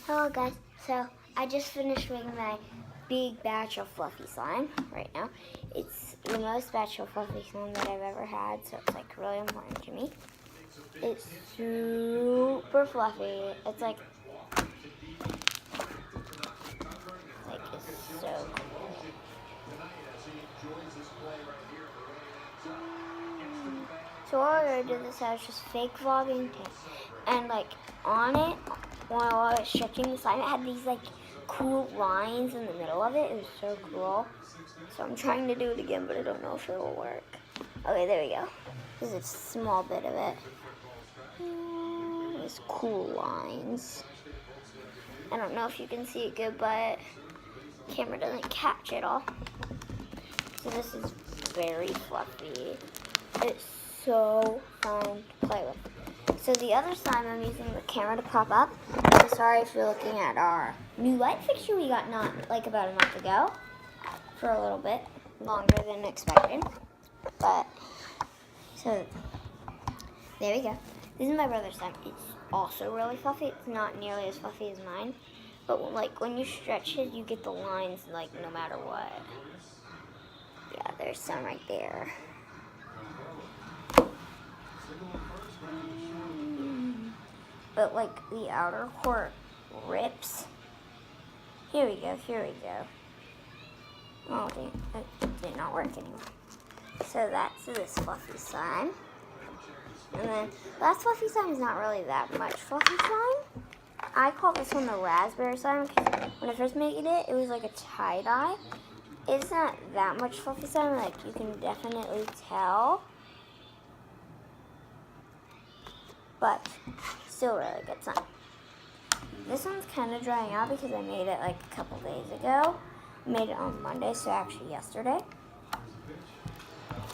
Hello guys, so I just finished making my big batch of fluffy slime right now. It's the most batch of fluffy slime that I've ever had, so it's like really important to me. It's super fluffy. It's like it's so cool. So while I did this, I was just fake vlogging, and like on it, while I was stretching the slime, it had these like cool lines in the middle of it. It was so cool. So I'm trying to do it again, but I don't know if it will work. Okay, there we go. This is a small bit of it. These cool lines. I don't know if you can see it good, but the camera doesn't catch it all. So this is very fluffy. It's so fun to play with. So the other slime, I'm using the camera to prop up. So sorry if you're looking at our new light fixture we got not like about a month ago. For a little bit longer than expected. But, so, there we go. This is my brother's slime. It's also really fluffy. It's not nearly as fluffy as mine. But like when you stretch it, you get the lines like no matter what. Yeah, there's some right there. But like the outer core rips. Here we go, here we go. Oh, it did not work anymore. So that's this fluffy slime. And then last fluffy slime is not really that much fluffy slime. I call this one the raspberry slime because when I first made it, it was like a tie-dye. It's not that much fluffy slime, like you can definitely tell. But still really good slime. This one's kind of drying out because I made it like a couple days ago. I made it on Monday, so actually yesterday.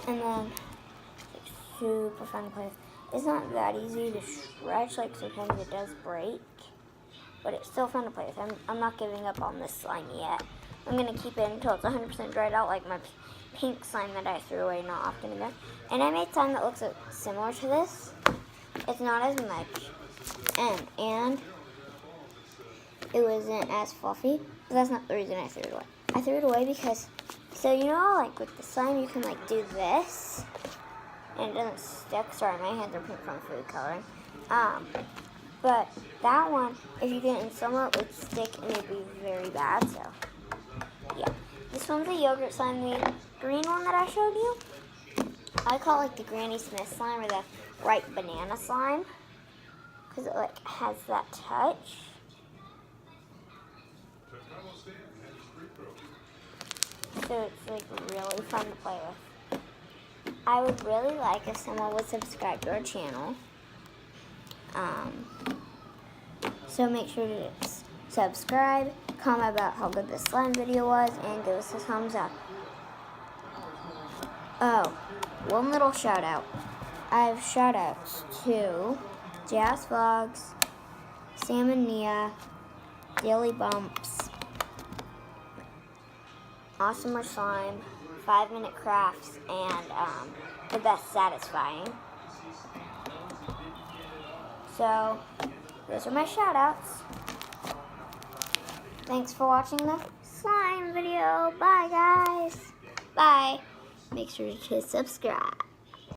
And then it's super fun to play with. It's not that easy to stretch, like sometimes it does break. But it's still fun to play with. I'm not giving up on this slime yet. I'm going to keep it until it's 100% dried out, like my pink slime that I threw away not often ago. And I made slime that looks similar to this. It's not as much. And it wasn't as fluffy. But that's not the reason I threw it away. I threw it away because, so you know, like with the slime, you can like do this. And it doesn't stick. Sorry, my hands are pink from food coloring. But that one, if you get it in summer, it would stick and it would be very bad. So, yeah. This one's a yogurt slime. The green one that I showed you, I call it like the Granny Smith slime or the ripe banana slime. Because it like has that touch. So it's like really fun to play with. I would really like if someone would subscribe to our channel. So make sure to subscribe, comment about how good this slime video was, and give us a thumbs up. Oh, one little shout out. I have shout outs to Jazz Vlogs, Sam and Nia, Daily Bumps, Awesomer Slime, 5 Minute Crafts, and The Best Satisfying. So, those are my shout outs. Thanks for watching the slime video. Bye guys. Bye. Make sure to subscribe.